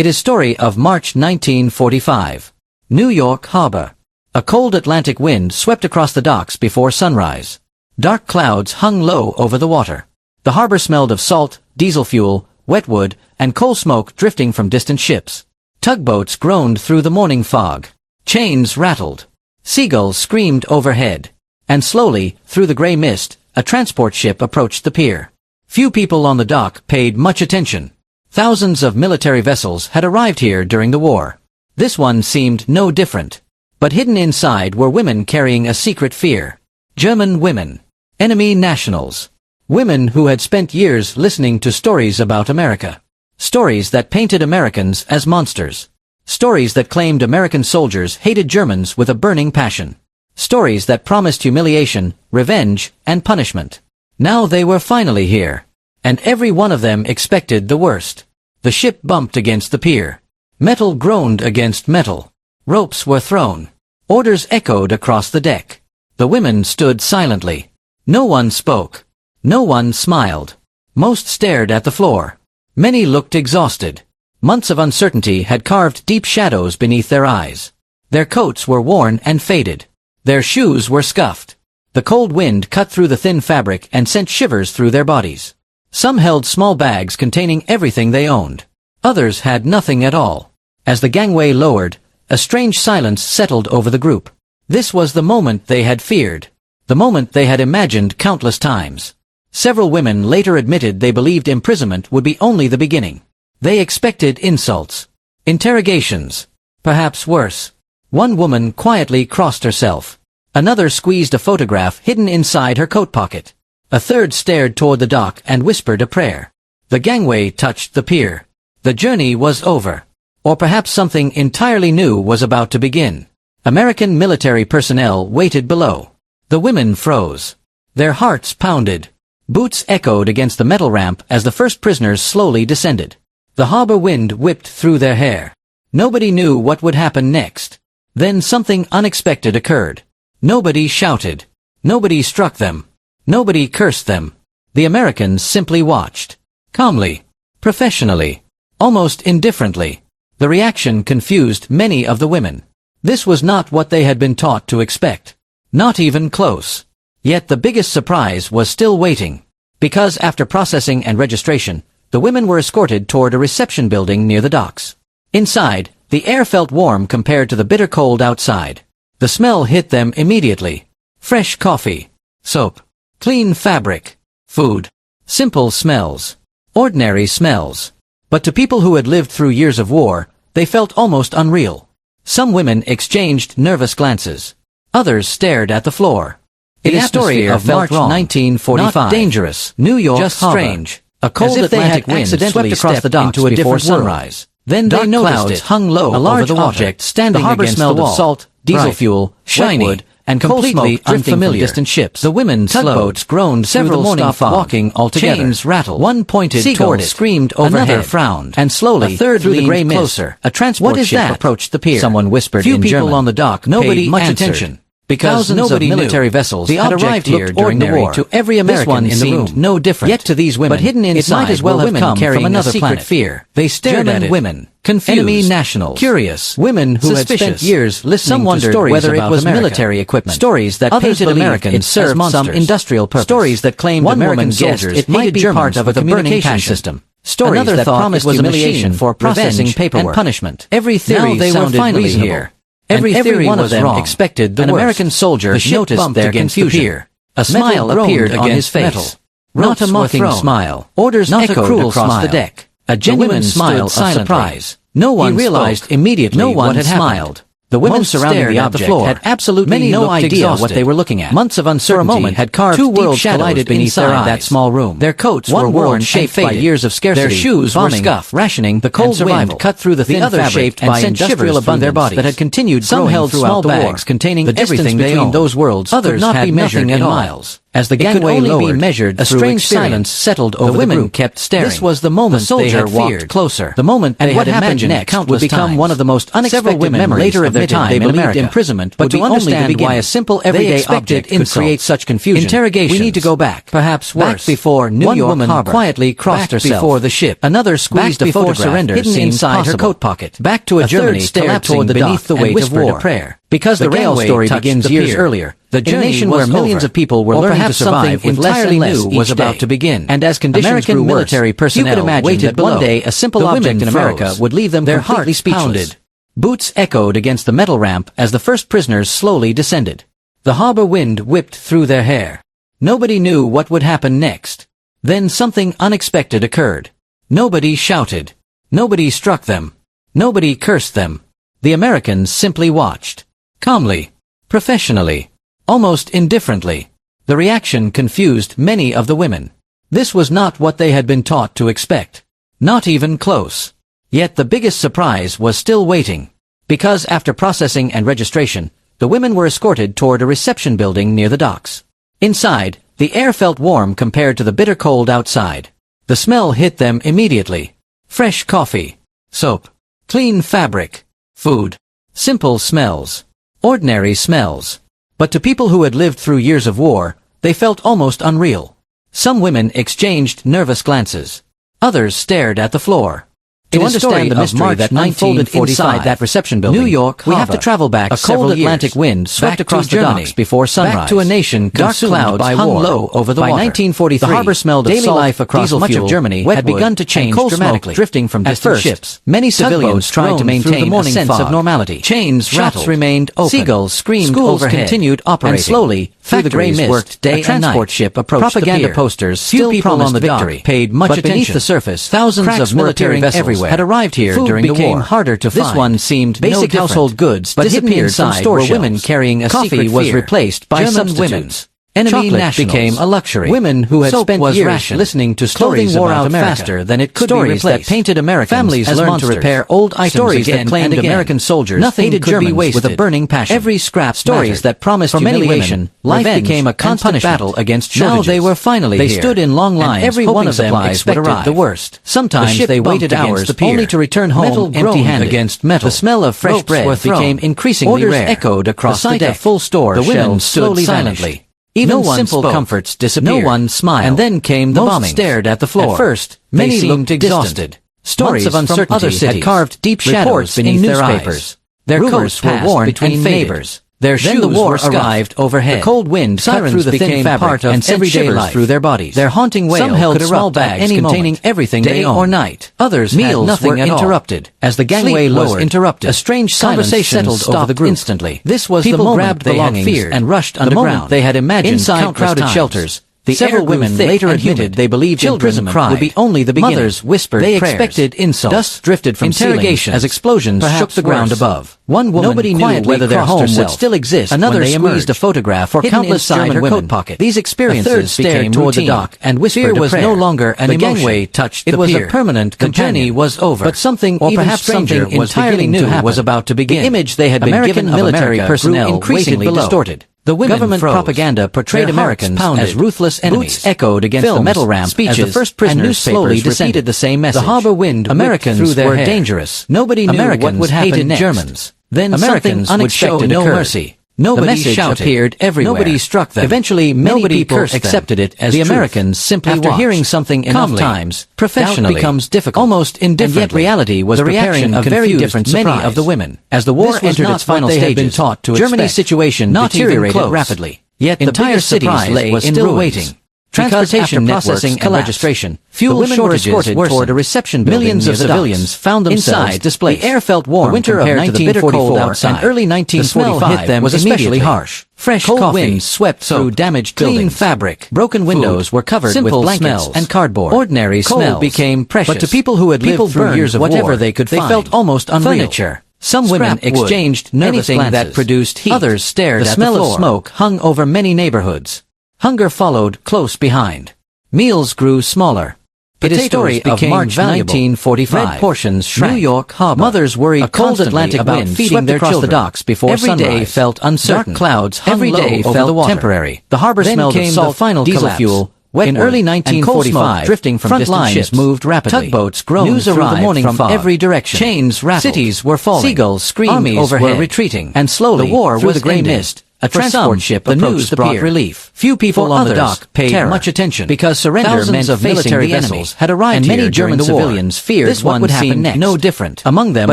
It is story of March 1945. New York Harbor. A cold Atlantic wind swept across the docks before sunrise. Dark clouds hung low over the water. The harbor smelled of salt, diesel fuel, wet wood, and coal smoke drifting from distant ships. Tugboats groaned through the morning fog. Chains rattled. Seagulls screamed overhead. And slowly, through the gray mist, a transport ship approached the pier. Few people on the dock paid much attention. Thousands of military vessels had arrived here during the war. This one seemed no different. But hidden inside were women carrying a secret fear. German women. Enemy nationals. Women who had spent years listening to stories about America. Stories that painted Americans as monsters. Stories that claimed American soldiers hated Germans with a burning passion. Stories that promised humiliation, revenge, and punishment. Now they were finally here. And every one of them expected the worst. The ship bumped against the pier. Metal groaned against metal. Ropes were thrown. Orders echoed across the deck. The women stood silently. No one spoke. No one smiled. Most stared at the floor. Many looked exhausted. Months of uncertainty had carved deep shadows beneath their eyes. Their coats were worn and faded. Their shoes were scuffed. The cold wind cut through the thin fabric and sent shivers through their bodies. Some held small bags containing everything they owned. Others had nothing at all. As the gangway lowered, a strange silence settled over the group. This was the moment they had feared. The moment they had imagined countless times. Several women later admitted they believed imprisonment would be only the beginning. They expected insults. Interrogations. Perhaps worse. One woman quietly crossed herself. Another squeezed a photograph hidden inside her coat pocket. A third stared toward the dock and whispered a prayer. The gangway touched the pier. The journey was over. Or perhaps something entirely new was about to begin. American military personnel waited below. The women froze. Their hearts pounded. Boots echoed against the metal ramp as the first prisoners slowly descended. The harbor wind whipped through their hair. Nobody knew what would happen next. Then something unexpected occurred. Nobody shouted. Nobody struck them. Nobody cursed them. The Americans simply watched. Calmly. Professionally. Almost indifferently. The reaction confused many of the women. This was not what they had been taught to expect. Not even close. Yet the biggest surprise was still waiting. Because after processing and registration, the women were escorted toward a reception building near the docks. Inside, the air felt warm compared to the bitter cold outside. The smell hit them immediately. Fresh coffee. Soap. Clean fabric. Food. Simple smells. Ordinary smells. But to people who had lived through years of war, they felt almost unreal. Some women exchanged nervous glances. Others stared at the floor. It is story of March 1945. Not dangerous. New York just harbor. Strange. A cold Atlantic wind swept across the docks into a different sunrise. Then they noticed clouds hung low. A large object standing against the wall. The harbor smelled of salt, diesel fuel, shiny wood, and completely unfamiliar. Distant ships. The women tugboats groaned. Several stopped walking altogether. Chains rattled. One pointed toward it. Screamed overhead. Another frowned. And slowly, a third through the gray mist, closer. A transport ship approached the pier. Someone whispered in German. Few people on the dock paid much attention. Because nobody of military vessels had arrived here during the war. To every American in the room, no different. Yet to these women, but hidden inside, it might as well have come from another planet. Fear. They stared at it. Women, confused, enemy nationals, curious, women who had spent years listening to stories whether it was military equipment. Stories that painted Americans served some industrial purpose. Stories that claimed American soldiers it might be part of a communication system. Stories that promised humiliation for processing paperwork and punishment. Every theory sounded reasonable. Every theory one of them expected the worst. An American soldier noticed their confusion. A smile appeared on his face. Not a mocking smile. Orders echoed across the deck. A genuine smile of surprise. No one realized immediately what had smiled. The women surrounding the object had absolutely no idea what they were looking at. Months of uncertainty had carved two worlds collided beneath their eyes. That small room. Their coats were worn, shaped by years of scarcity. Their shoes were scuffed, rationing. The cold wind cut through the thin fabric shaped by industrial abundance that had continued. Some held small bags containing everything between those worlds. Others had nothing in miles. As the gangway lowered, be measured, a strange silence settled over the women. The group kept staring. This was the moment they had walked closer. The moment they had imagined next would become one of the most unexpected memories later of their time in America. Imprisonment, but to understand why a simple everyday object could create such confusion. Interrogation. We need to go back. Perhaps worse. Back before New York woman Harbor. Quietly crossed herself before the ship. Another squeezed a photograph surrender hidden inside her coat pocket. Back to a Germany collapsing beneath the weight of war. Because the rail story begins years earlier. The journey where millions of people were learning to survive with less and less was about to begin. And as conditions American military personnel waited that one day a simple object in America would leave them their hearts pounded. Boots echoed against the metal ramp as the first prisoners slowly descended. The harbor wind whipped through their hair. Nobody knew what would happen next. Then something unexpected occurred. Nobody shouted. Nobody struck them. Nobody cursed them. The Americans simply watched. Calmly. Professionally. Almost indifferently. The reaction confused many of the women. This was not what they had been taught to expect. Not even close. Yet the biggest surprise was still waiting. Because after processing and registration, the women were escorted toward a reception building near the docks. Inside, the air felt warm compared to the bitter cold outside. The smell hit them immediately. Fresh coffee. Soap. Clean fabric. Food. Simple smells. Ordinary smells. But to people who had lived through years of war, they felt almost unreal. Some women exchanged nervous glances. Others stared at the floor. To understand the mystery that unfolded inside that reception building, New York, we have to travel back several years. A cold Atlantic wind swept across the docks before sunrise. Back to a nation consumed by war. Hung low over the water. By 1943, the harbor smelled of daily life across much of Germany had begun to change dramatically. Drifting from distant ships, many civilians tried to maintain a sense of normality. Chains rattled, remained open. Seagulls screamed overhead. Schools continued operating. And slowly, through the gray mist, worked day and night. A transport ship approached the pier. Propaganda posters still promised the dock, paid much attention. But beneath the surface, thousands of military vessels had arrived here during the war. Food became harder to find. This one seemed basic household goods but hidden inside were women carrying a secret fear. Coffee was replaced by substitutes. Enemy nationals became a luxury. Women who had spent years listening to stories wore out faster than it could be replaced. That painted Americans families as learned to repair old items stories that claimed American soldiers hated Germans with a burning passion. Every scrap stories that promised humiliation. Life became a constant battle against shortages. Now they were finally here. They stood in long lines. Every one of them expected the worst. Sometimes they waited hours only to return home empty-handed against metal. The smell of fresh bread became increasingly rare. Orders echoed across the deck. Full store. The women stood silently. Even simple comforts disappeared. No one smiled. And then came the bombing. Stared at the floor. At first, many looked exhausted. Stories of uncertainty other cities had carved deep shadows beneath their eyes. Their coats were worn between neighbors. Their shoes were arrived overhead. The cold wind cut through the thin fabric and sent shivers through their bodies. Their haunting wail some held small bags containing everything day or night. Others meals nothing were interrupted. As the gangway lowered, a strange conversation settled over the group. Instantly. This was the moment grabbed they had feared and rushed underground. They had imagined inside crowded shelters. Several women later admitted they believed imprisonment would be only the beginning. Mothers whispered prayers. They expected insults. Dust drifted from interrogation as explosions shook the ground above. One woman nobody knew whether their home would still exist. Another squeezed a photograph for countless German women. Pocket. These experiences became toward the dock and whispered fear was no longer an emotion. The gangway touched the pier. It was a permanent companion. The journey was over. But something even stranger was entirely new was about to begin. The image they had been given of military personnel increasingly distorted. The government propaganda portrayed Americans as ruthless enemies. Boots echoed against the metal ramp speeches, as the first prisoners slowly repeated the same message. The harbor wind Americans were dangerous. Nobody knew what would happen next. Germans. Then Americans would show no mercy. Nobody shouted. Appeared everywhere. Nobody struck them. Eventually, many people accepted it as the Americans simply after hearing something enough times, professionally becomes difficult, almost indifferent. And yet reality was preparing a very different many of the women. As the war entered its final stages, Germany's situation deteriorated rapidly. Yet the entire city lay in still waiting. Transportation processing and registration, fuel shortages toward a reception building. Millions of civilians found themselves displaced. The air felt warm. The winter of 1944 and early 1945 hit them was especially harsh. Fresh cold winds swept through damaged buildings. Clean fabric, broken windows were covered with blankets and cardboard. Ordinary smells became precious. But to people who had lived through years of whatever they could find, they felt almost unreal. Furniture. Some women exchanged nervous glances that produced heat. Others stared at the floor. The smell of smoke hung over many neighborhoods. Hunger followed close behind. Meals grew smaller. It is story of March 1945. Red portions shrank. New York Harbor. Mothers worried. A cold Atlantic wind feeding their across children. The docks before every sunrise. Day felt uncertain. Dark clouds hung every day low felt over the water. Temporary. The harbor then smelled of salt, the final diesel collapse. Fuel. In early 1945, drifting from front lines ships moved rapidly. Tugboats groaned news through the morning from fog. Every direction. Chains rattled. Cities were falling. Seagulls screamed. Armies overhead. Were retreating. And slowly, the war was the gray mist. A transport ship the news brought relief. Few people on the dock paid much attention because surrender meant of military vessels had arrived and many German civilians feared what would happen next. No different. Among them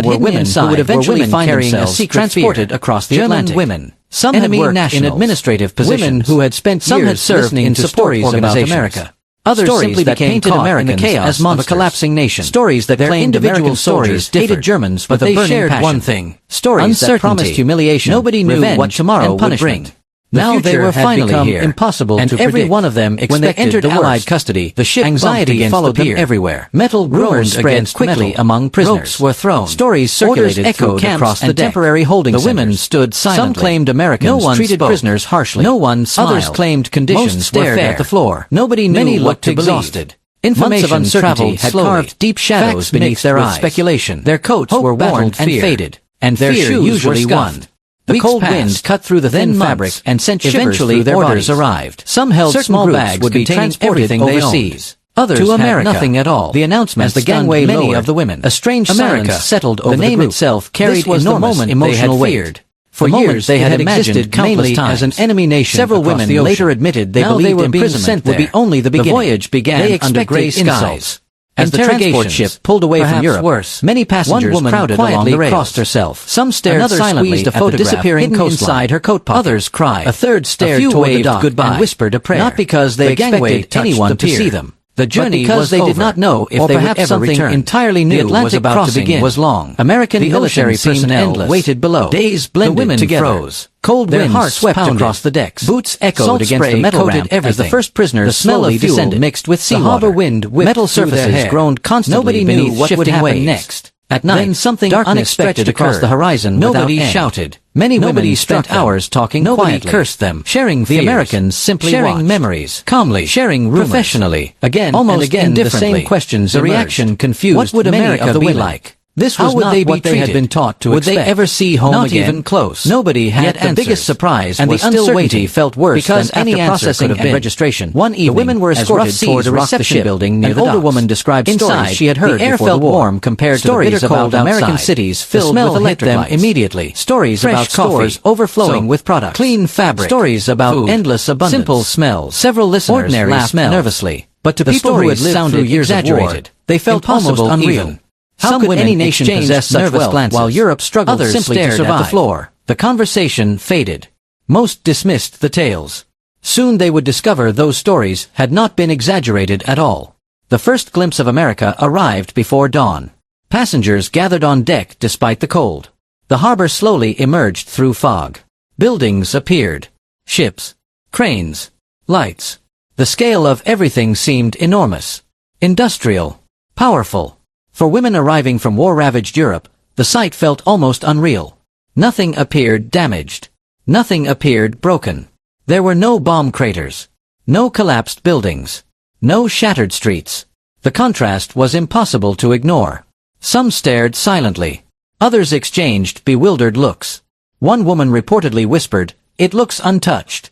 were women who would eventually find themselves transported across the Atlantic. German women. Some had worked in administrative positions. Women who had spent years listening to stories about America. Others simply became caught in the chaos of a collapsing nation. Stories that claimed individual stories hated Germans, but they shared one thing. Stories that promised humiliation. Nobody knew what tomorrow would bring. Now they were finally here, impossible to predict. And every one of them expected when they entered Allied custody. The ship anxiety followed them everywhere. Metal rumors spread quickly among prisoners. Ropes were thrown. Stories circulated through camps across the temporary holding centers. The women stood silently. Some claimed Americans treated prisoners harshly. No one smiled. Others claimed conditions were fair. At the floor. Nobody knew what to exhausted. Information of uncertainty had carved deep shadows beneath their eyes. Speculation. Their coats were worn and faded, and their shoes usually won. The cold wind cut through the thin fabric and sent shivers through their orders arrived. Some held small bags would be transported overseas. Others to America. Had nothing at all. The announcement as the gangway many of the women. A strange silence settled over the name itself carried enormous emotional weight. For years they had existed mainly as an enemy nation. Several women later admitted they believed imprisonment would be only the beginning. The voyage began under gray skies. As the transport ship pulled away from Europe, many passengers crowded along the rails. Crossed herself. Some stared silently at the disappearing coastline inside her coat pocket. Others cried. A third stared toward the dock goodbye and whispered a prayer. Not because they expected anyone to see them. The journey was they did not know if they would ever return. Entirely new was about to begin. Was long. American military personnel waited below. Days blended together. Froze. Cold winds swept across the decks. Boots echoed against the metal ramp as the first prisoners slowly descended, mixed with seawater. The harbor wind whipped metal surfaces groaned constantly. Nobody knew what would happen next. At night, then something unexpected across the horizon. Nobody shouted. Many women spent hours talking quietly. Nobody cursed them. Sharing fears. The Americans simply sharing memories. Calmly. Sharing rumors. Professionally. Again almost and again the same questions. The reaction confused. What would America be like? This was not what they had been taught to expect. Would they ever see home again? Not even close. Nobody had answers. The biggest surprise and the uncertainty felt worse because than any processing and registration. One evening, the women were escorted toward a reception building near the docks. An older woman described stories she had heard. The air felt warm compared to the bitter cold American cities filled with electric lights. Immediately. Stories about stores overflowing with products. Clean fabric. Stories about endless abundance. Simple smells. Several listeners laughed nervously. But to people who had lived through years of war, they felt almost unreal. How could any nation possess such wealth while Europe struggled simply to survive? At the floor. The conversation faded. Most dismissed the tales. Soon they would discover those stories had not been exaggerated at all. The first glimpse of America arrived before dawn. Passengers gathered on deck despite the cold. The harbor slowly emerged through fog. Buildings appeared. Ships. Cranes. Lights. The scale of everything seemed enormous. Industrial. Powerful. For women arriving from war-ravaged Europe, the sight felt almost unreal. Nothing appeared damaged. Nothing appeared broken. There were no bomb craters. No collapsed buildings. No shattered streets. The contrast was impossible to ignore. Some stared silently. Others exchanged bewildered looks. One woman reportedly whispered, "It looks untouched."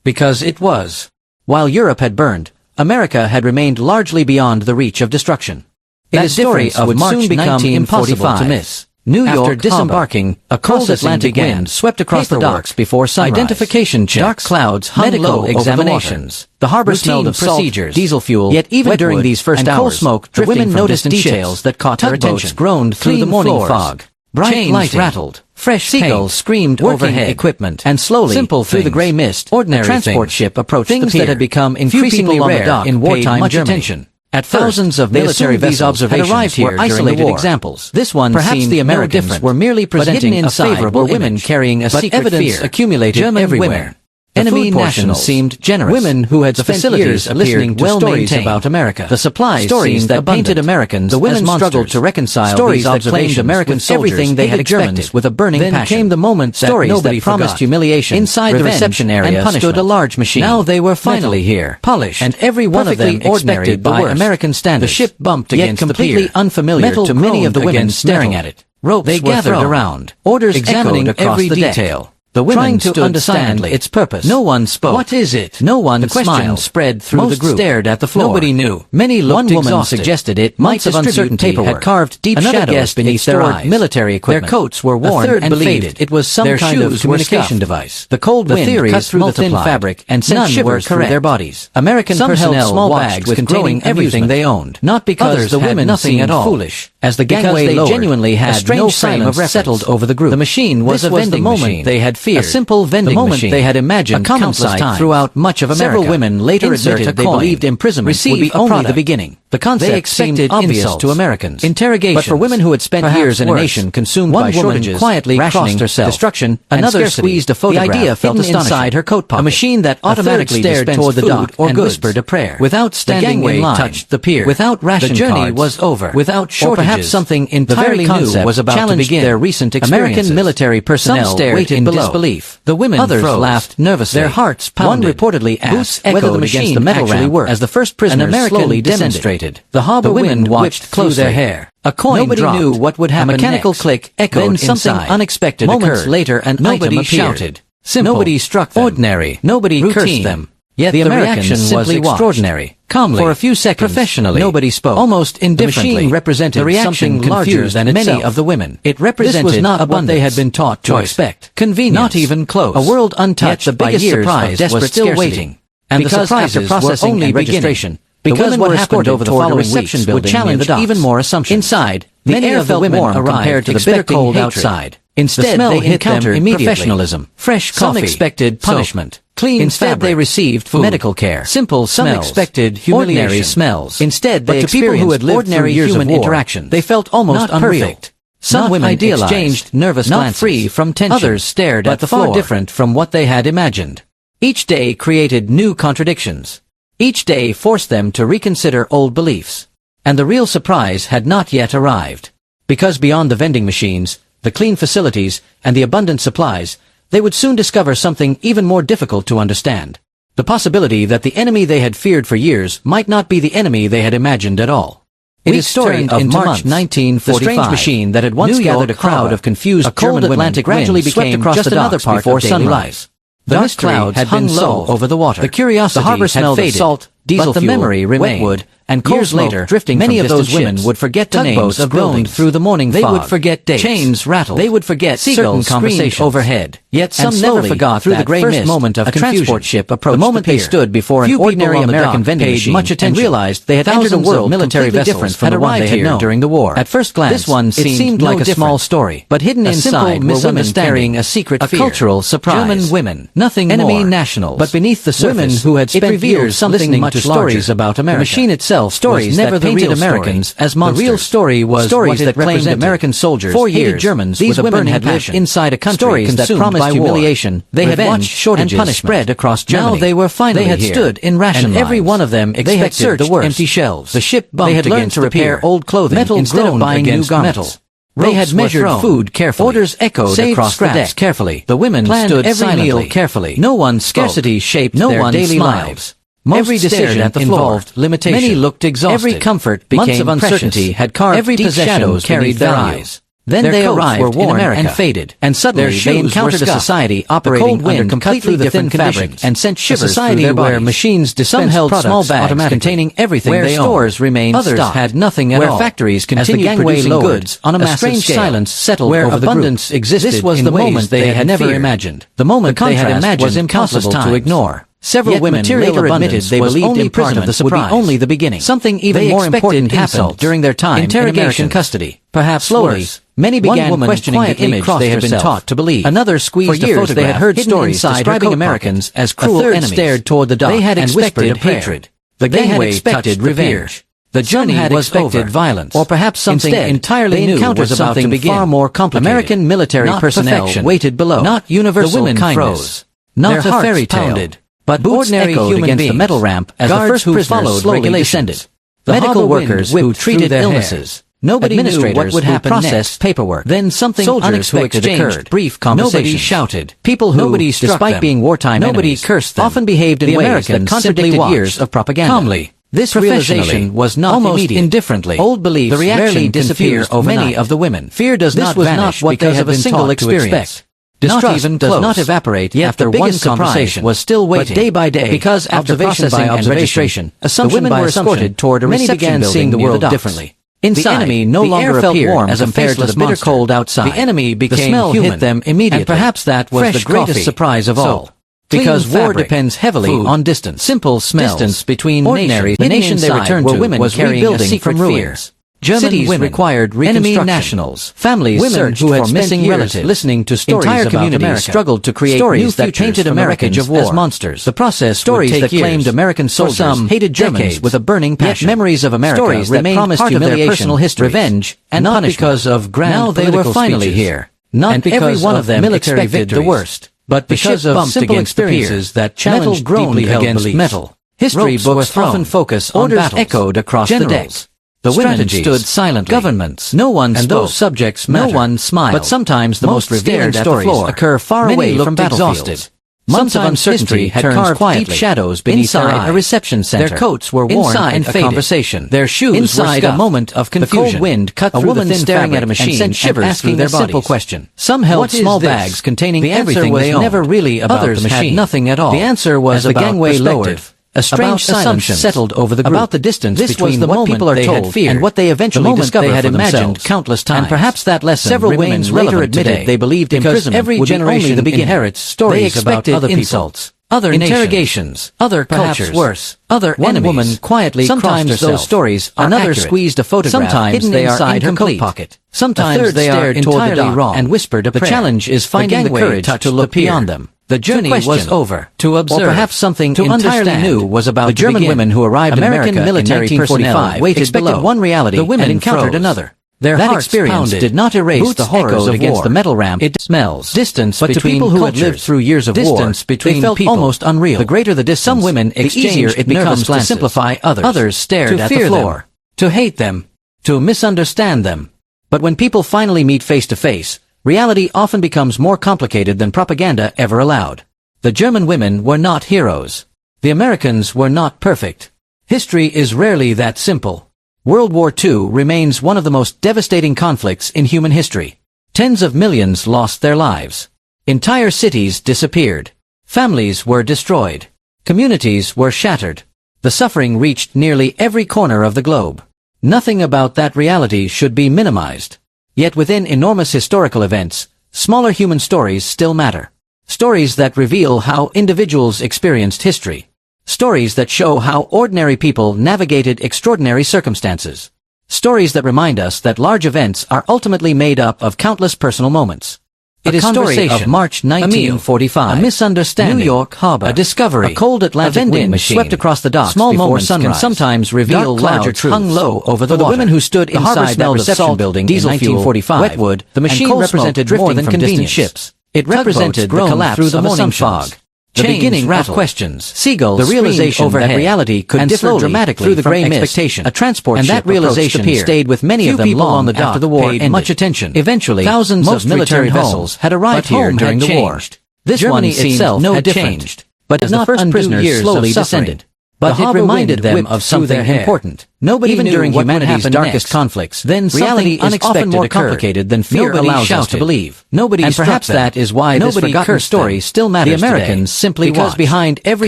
Because it was. While Europe had burned, America had remained largely beyond the reach of destruction. That story would soon become impossible to miss. New York after disembarking, a cold Atlantic wind swept across the docks before sunrise. Identification checks, dark clouds hung low examinations. The harbor smelled of procedures, diesel fuel. Yet even during these first hours, coal smoke, the women noticed details that caught their attention. Groaned through the morning fog. Bright lights rattled. Fresh seagulls screamed overhead. Equipment and slowly, simple through the gray mist, ordinary transport ship approached the pier. Things that had become increasingly rare in wartime Germany. At thousands of military vessels had arrived here isolated examples. This one perhaps the Americans were merely presenting a favorable women carrying a secret evidence fear accumulated German everywhere. Enemy nationals seemed generous. Women who had spent years listening to stories about America. The supplies stories that painted Americans. The women struggled to reconcile stories that claimed American soldiers everything they had expected with a burning passion. Then came the moment that nobody promised humiliation. Inside the reception area stood a large machine. Now they were finally here, polished, and every one of them expected by American standards. The ship bumped against the pier, completely unfamiliar to many of the women staring at it. Ropes they gathered around, orders examining every detail. The women trying to understand its purpose. No one spoke. What is it? No one smiled. The question spread through the group. Stared at the floor. Nobody knew. Many looked exhausted. One woman suggested it might have uncertainty had carved deep shadows beneath their eyes. Military equipment. Their coats were worn and faded. It was some kind of communication device. The cold wind cut through the thin fabric and sent shivers through their bodies. American personnel held small bags containing everything they owned. Not because the women nothing at all. Foolish. As the gangway lowered, genuinely had a strange silence settled over the group. The machine was a vending machine. They had feared. A simple vending machine. They had imagined a common sight throughout much of America. Several women later admitted they believed imprisonment would be only the beginning. The concept seemed obvious to Americans. Interrogation. But for women who had spent years in a nation consumed by shortages, quietly rationing herself, destruction, another squeezed a photograph. The idea felt inside her coat pocket. A machine that automatically stared toward the dock and whispered a prayer. Without standing in line, touched the pier. Without ration cards, the journey was over. Without shortages, or perhaps something entirely new was about to begin. Their recent experiences. American military personnel waited in disbelief. The women others laughed nervously. Their hearts pounded. One reportedly asked whether the machine the metal ramp worked. As the first prisoner slowly demonstrated. The harbor women watched closely their hair. A coin nobody dropped. Knew what would happen. A mechanical click echoed. Then something unexpected moments occurred. Later, an nobody shouted. Simple. Nobody struck them. Ordinary. Nobody routine. Cursed them. Yet the reaction was extraordinary. Calmly, for a few seconds, professionally, nobody spoke. Almost indifferently, the machine represented something larger than many of the women. It represented this was not what they had been taught to expect. Convenience, not even close. A world untouched by years of desperate still waiting. And because the surprises processing were only registration. Because what happened over the following weeks would challenge even more assumptions. Inside, the air felt warm compared to the bitter cold outside. Instead, they encountered professionalism, fresh coffee. Some expected punishment. Clean Instead, fabric. They received medical care. Simple smells. Some expected humiliation. Ordinary smells. Instead, they experienced people who had lived ordinary human interactions. They felt almost unreal. Perfect. Some women exchanged nervous glances, free from tension. Others stared at the floor, far different from what they had imagined. Each day created new contradictions. Each day forced them to reconsider old beliefs. And the real surprise had not yet arrived. Because beyond the vending machines, the clean facilities, and the abundant supplies, they would soon discover something even more difficult to understand. The possibility that the enemy they had feared for years might not be the enemy they had imagined at all. It is story of March 1945. The strange machine that had once gathered a crowd of confused German women gradually became just another part of sunrise. The dark clouds had been low over the water. The curiosity the harbor smelled of salt, diesel but the memory remained. Wetwood, and years later, drifting many of those women would forget the names of groaned through the morning fog. They would forget dates. Chains rattled. They would forget seagulls conversations overhead. Yet some never forgot through the gray mist moment of a transport ship approached the moment they stood before an ordinary American vending machine much attention and realized they had entered a world military vessels from the one they had known during the war. At first glance, this one seemed like a small story, but hidden inside were women carrying a secret fear, a cultural surprise. German women, nothing enemy more. Nationals, but beneath the surface, women who had spent years listening much stories about America. The machine itself stories never that painted Americans as monsters. The real story was stories that claimed American soldiers, for years, Germans. These women had lived inside a country that promised humiliation. They had watched shortages and punishment spread across Germany. Now they were finally here. They had stood in ration lines. And every one of them expected the worst. Empty shelves. The ship bumped. They had learned to repair old clothing metal instead of buying new garments. They had measured food carefully. Orders echoed across the deck carefully. The women stood every meal carefully. No one scarcity shaped their daily lives. Every decision at the involved limitation. Many looked exhausted. Every comfort became months of uncertainty had carved every deep shadows carried their eyes. Then they arrived were worn in America and faded, and suddenly they encountered a society operating under completely different fabrics and sent shivers through their bodies. Where machines dispensed small bags containing everything they owned. Where stores remained others stocked. Had nothing at all. Where factories continued producing goods on a massive scale. Silence settled where over abundance the existed. This was the moment they had never imagined. The moment they had imagined was impossible to ignore. Several women later admitted they believed imprisonment would be only the beginning. Something even more important happened during their time in American custody. Perhaps slowly, many began questioning the image they had been taught to believe. Another squeezed a photograph. They had heard stories describing Americans as cruel enemies. Stared toward the dock. They had expected hatred. The gangway touched revenge. The journey had expected violence, or perhaps something entirely new was about to begin. Far more complicated. American military personnel waited below. Not universal kindness. Not a fairy tale, but ordinary human beings. The metal ramp as the first prisoners slowly descended. The medical workers who treated illnesses. Nobody knew what would happen next. Paperwork. Then something unexpected occurred. Brief conversations. Nobody shouted. People who, despite being wartime enemies, cursed them. Often behaved in ways that contradicted years of propaganda. Calmly. This realization was not almost immediate. Indifferently. Old beliefs rarely disappear overnight. Many of the women. Fear does not vanish because of a single experience. Distrust does not evaporate after one conversation was still waiting. But day by day, because after processing and registration, the women were escorted toward a reception building. Many began seeing the world differently. Inside, the enemy no longer felt warm as compared to the bitter cold outside. The enemy became human, hit them immediately. And perhaps that was the greatest surprise of all. Because war depends heavily on distance. Simple smells. Distance between nations. The nation they returned to women was rebuilding from ruins. German women required enemy nationals, families searched for missing relatives, listening to stories entire about communities America. Struggled to create stories that painted Americans as monsters. The process stories that claimed American soldiers some hated Germans with a burning passion. Yet memories of America stories that promised part humiliation, of their personal history, revenge, and not punishment. Because of grand now they were finally speeches. Here, not and because every one of them military victories, the worst, but because of simple experiences that challenged deeply against metal. History books often focus on battles echoed across the decks. The women stood silently. Governments, no one spoke. And those subjects mattered. No one smiled. But sometimes the most revealing stories occur far away from battlefields. Months of uncertainty had carved deep shadows beneath a reception center. Their coats were worn and faded. Conversation. Their shoes inside were scuffed. A moment of confusion. The cold wind cut through the thin staring at a machine and sent shivers asking their simple question. Some held small bags containing everything they owned. Never really about the machine. Others had nothing at all. The answer was about the gangway lowered. A strange silence settled over the group. About the distance between what people are told and what they eventually discover they had imagined countless times. And perhaps that lesson several women later admitted they believed imprisonment every generation inherits stories about other insults, other interrogations, other cultures, worse, other enemies. One woman quietly sometimes those stories are another accurate. Squeezed a photograph sometimes hidden they inside her coat pocket. Sometimes they are entirely wrong and whispered a prayer. The challenge is finding the courage to look beyond them. The journey was over. To observe, or perhaps something to entirely new was about the German women who arrived in American military in 1945 waited expected below. One reality the women encountered another. Their that experience did not erase the horrors of against war. The metal ramp. It smells distance but between to people who had lived through years of distance war, between they felt people. Almost unreal. The greater the distance, some women exchanged the easier it becomes glances. To simplify others. Others stared at the floor, them. To hate them, to misunderstand them. But when people finally meet face to face, reality often becomes more complicated than propaganda ever allowed. The German women were not heroes. The Americans were not perfect. History is rarely that simple. World War II remains one of the most devastating conflicts in human history. Tens of millions lost their lives. Entire cities disappeared. Families were destroyed. Communities were shattered. The suffering reached nearly every corner of the globe. Nothing about that reality should be minimized. Yet within enormous historical events, smaller human stories still matter. Stories that reveal how individuals experienced history. Stories that show how ordinary people navigated extraordinary circumstances. Stories that remind us that large events are ultimately made up of countless personal moments. It is story of March 1945. A misunderstanding. New York Harbor. A discovery. A cold Atlantic vending wind machine swept across the docks. Small moments sunrise. Can sometimes reveal larger truths. Hung low over the water. The women who stood inside that reception building in 1945. Wetwood. The machine represented more than convenient ships. It represented the collapse through the morning fog. The beginning of questions. Seagulls. The realization that reality could differ dramatically through the gray expectation. A transport and that realization stayed with many of them long on the dock after the war ended. Much attention. Eventually, thousands of military vessels had arrived here during the war. This Germany itself had changed, but as the first prisoners slowly descended. But it reminded them of something important. Nobody even during humanity's darkest conflicts. Then reality is often more complicated than fear allows us to believe. Nobody and perhaps that is why this forgotten story still matters today. The Americans simply because behind every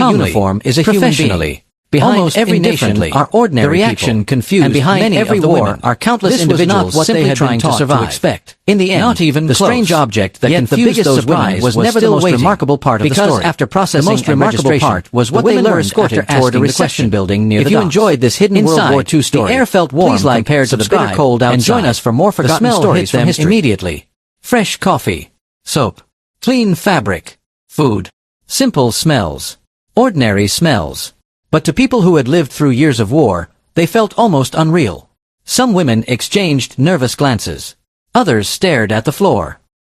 uniform is a human being. Behind almost every nation are ordinary the reaction people, confused and behind many every war are countless individuals what they had trying to survive. To expect. In the end, not even the strange object that confused those women was never the most remarkable part of the story. Because after processing the most remarkable part was what they learned escorted toward a reception building near the docks. If you enjoyed this hidden World War II story, the air felt warm compared to the bitter cold outside. And join us for more forgotten stories from history. Immediately. Fresh coffee, soap, clean fabric, food, simple smells, ordinary smells. But to people who had lived through years of war, they felt almost unreal. Some women exchanged nervous glances. Others stared at the floor.